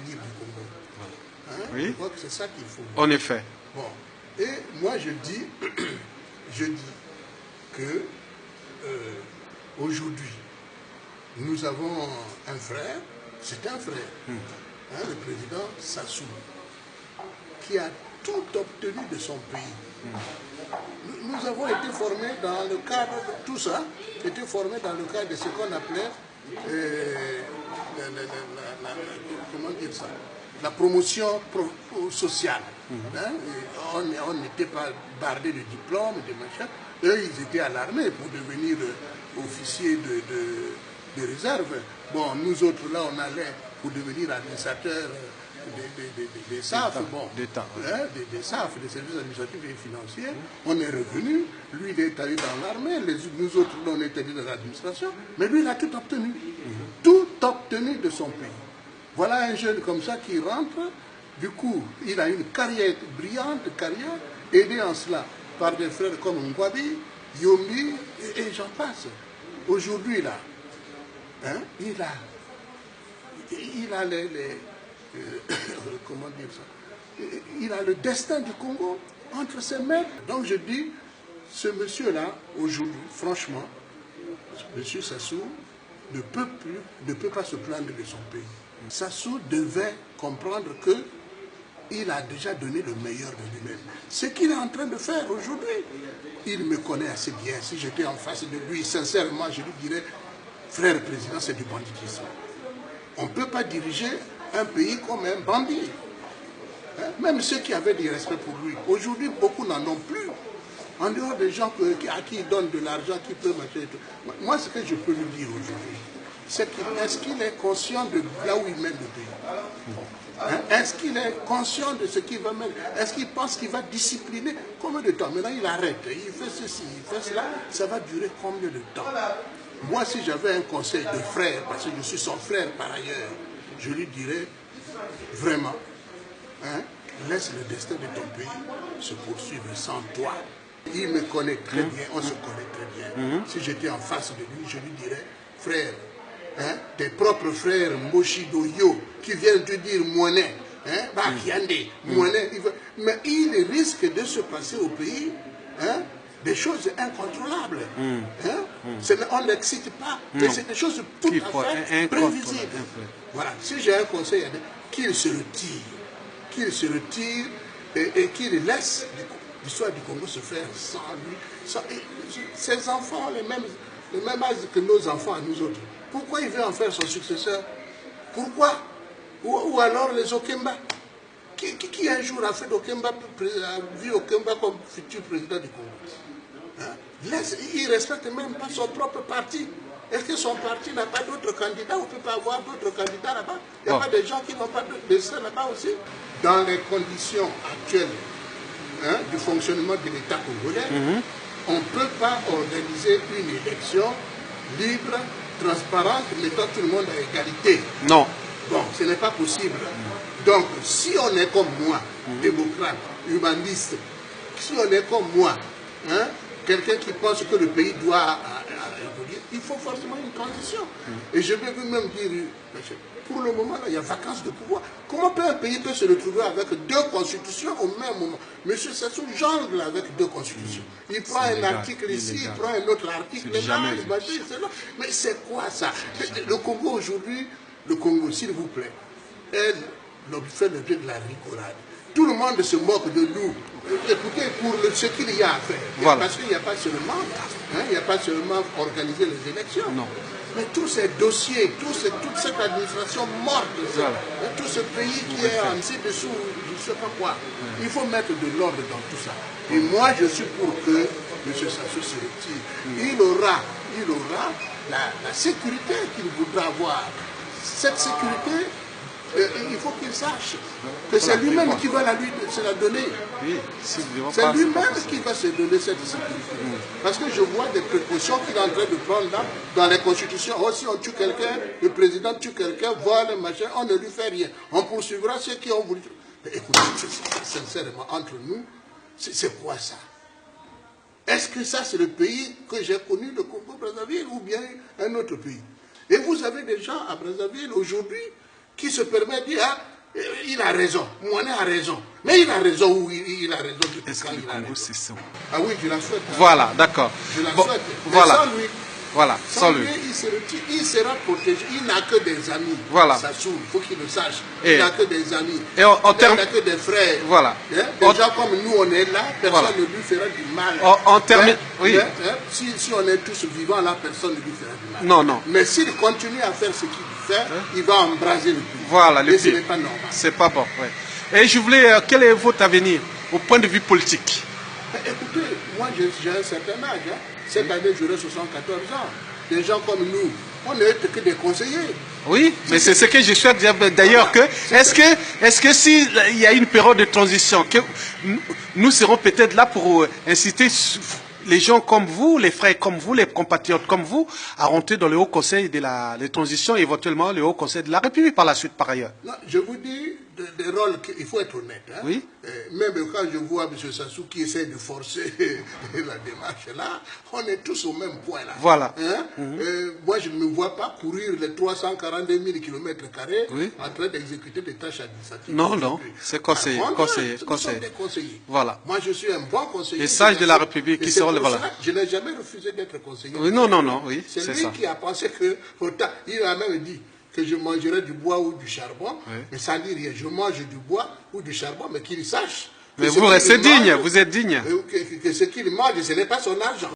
l'avenir du Congo. Hein? Oui. Je crois que c'est ça qu'il faut. En effet. Bon. Et moi, je dis que aujourd'hui, nous avons un frère, c'est un frère, hein, le président Sassou, qui a tout obtenu de son pays. Nous avons été formés dans le cadre de tout ça, été formés dans le cadre de ce qu'on appelait comment dire ça, la promotion sociale. Hein? On n'était pas bardé de diplômes, de machin. Eux, ils étaient à l'armée pour devenir officiers de réserve. Bon, nous autres, là, on allait pour devenir administrateurs des SAF, bon, hein, des SAF, des services administratifs et financiers. On est revenu, lui, il est allé dans l'armée, nous autres, là, on est allés dans l'administration, mais lui, il a tout obtenu. Tout obtenu de son pays. Voilà un jeune comme ça qui rentre, du coup, il a une carrière, brillante carrière, aidé en cela par des frères comme Ngwabi, Yombi, et j'en passe. Aujourd'hui, là, hein, il a comment dire ça, il a le destin du Congo entre ses mains. Donc je dis, ce monsieur-là, aujourd'hui, franchement, M. Sassou ne peut pas se plaindre de son pays. Sassou devait comprendre que il a déjà donné le meilleur de lui-même. Ce qu'il est en train de faire aujourd'hui, il me connaît assez bien. Si j'étais en face de lui, sincèrement, je lui dirais, frère président, c'est du banditisme. On ne peut pas diriger un pays comme un bandit. Hein? Même ceux qui avaient du respect pour lui. Aujourd'hui, beaucoup n'en ont plus. En dehors des gens à qui il donne de l'argent, qui peut marcher et tout. Moi, ce que je peux lui dire aujourd'hui, c'est est-ce qu'il est conscient de là où il mène le pays? Hein? Est-ce qu'il est conscient de ce qu'il va mettre? Est-ce qu'il pense qu'il va discipliner? Combien de temps? Maintenant, il arrête. Il fait ceci, il fait cela. Ça va durer combien de temps? Moi, si j'avais un conseil de frère, parce que je suis son frère par ailleurs, je lui dirais vraiment, hein, laisse le destin de ton pays se poursuivre sans toi. Il me connaît très bien, on se connaît très bien. Si j'étais en face de lui, je lui dirais, frère, hein, tes propres frères Mboshido Yo, qui viennent te dire Mouanet, hein, Bakiande, Mouanet, mais il risque de se passer au pays, hein, des choses incontrôlables. Hein? On n'excite pas, mais c'est des choses tout à fait prévisibles. Voilà. Si j'ai un conseil, qu'il se retire, et qu'il laisse l'histoire du Congo se faire sans lui. Ses enfants, le même âge que nos enfants à nous autres. Pourquoi il veut en faire son successeur? Pourquoi? Ou alors les Okemba. Qui un jour a fait d'Okemba, a vu Okemba comme futur président du Congo? Hein? Il ne respecte même pas son propre parti. Est-ce que son parti n'a pas d'autres candidats? On ne peut pas avoir d'autres candidats là-bas. Il n'y a pas des gens qui n'ont pas de destin là-bas aussi. Dans les conditions actuelles, hein, du fonctionnement de l'État congolais, on ne peut pas organiser une élection libre, transparente, mettant tout le monde à égalité. Non. Bon, ce n'est pas possible. Donc, si on est comme moi, démocrate, humaniste, si on est comme moi, hein, quelqu'un qui pense que le pays doit évoluer, il faut forcément une transition. Et je vais même dire, pour le moment, là, il y a vacance de pouvoir. Comment un pays peut se retrouver avec deux constitutions au même moment? Monsieur Sassou jongle avec deux constitutions. Il prend un article ici, il prend un autre article là, mais c'est quoi ça? Le Congo aujourd'hui, le Congo, s'il vous plaît, fait l'objet de la rigolade. Tout le monde se moque de nous. Écoutez, pour ce qu'il y a à faire. Voilà. Parce qu'il n'y a pas seulement, hein, il n'y a pas seulement organiser les élections. Non. Mais tous ces dossiers, toute cette administration morte, voilà. Tout ce pays qui est en ci-dessous, je ne sais pas quoi. Il faut mettre de l'ordre dans tout ça. Et moi, je suis pour que M. Sassou se retire. Il aura la sécurité qu'il voudra avoir. Cette sécurité, il faut qu'il sache que c'est lui-même qui va se la donner. Oui, c'est lui-même qui va se donner cette sécurité. Parce que je vois des précautions qu'il est en train de prendre là, dans les constitutions. Oh, si on tue quelqu'un, le président tue quelqu'un, vole, machin, on ne lui fait rien. On poursuivra ceux qui ont voulu. Mais écoutez, sincèrement, entre nous, c'est quoi ça? Est-ce que ça, c'est le pays que j'ai connu, le Congo-Brazzaville, ou bien un autre pays? Et vous avez des gens à Brazzaville aujourd'hui qui se permettent de dire, ah, Il a raison. Monet a raison. Mais il a raison où il a raison. Est-ce que le Congo, c'est ça? Ah oui, je la souhaite. Voilà, d'accord. Je la Bon, souhaite. voilà. Sans lui, Voilà, sans lui. il sera protégé. Il n'a que des amis. Voilà. Sassoon, il faut qu'il le sache. Et il n'a que des amis. et en il termes- n'a que des frères. Voilà. Des gens comme nous, on est là, personne Voilà. ne lui fera du mal. En termes- oui. Si on est tous vivants là, personne ne lui fera du mal. Non, non. Mais s'il continue à faire ce qu'il fait, il va embraser le pays. Voilà, le Et ce pays. n'est pas normal. C'est pas bon, ouais. Et je voulais, quel est votre avenir au point de vue politique? Écoutez, moi j'ai un certain âge. Cette année, j'aurai 74 ans. Des gens comme nous, on n'est que des conseillers. Oui, mais c'est ce que je souhaite dire d'ailleurs que est-ce que s'il y a une période de transition, que nous serons peut-être là pour inciter les gens comme vous, les frères comme vous, les compatriotes comme vous, à rentrer dans le Haut Conseil de la transition, éventuellement le Haut Conseil de la République par la suite, par ailleurs. Non, je vous dis des rôles il faut être honnête. Hein. Oui. Même quand je vois M. Sassou qui essaie de forcer la démarche là, on est tous au même point là. Voilà. Hein? Moi, je ne me vois pas courir les 342 000 km Oui. en train d'exécuter des tâches administratives. Non, non, c'est conseiller, Par contre, conseiller, nous conseiller. sommes des conseillers. Voilà. Moi, je suis un bon conseiller. Les sages de la République Et qui c'est seront pour voilà. cela que je n'ai jamais refusé d'être conseiller. Oui, non, non, non, oui, C'est c'est lui ça. qui a pensé que, il a même dit que je mangerais du bois ou du charbon, mais ça ne dit rien. Je mange du bois ou du charbon, mais qu'il sache. Mais vous restez digne, vous êtes digne. Que ce qu'il mange, ce n'est pas son argent.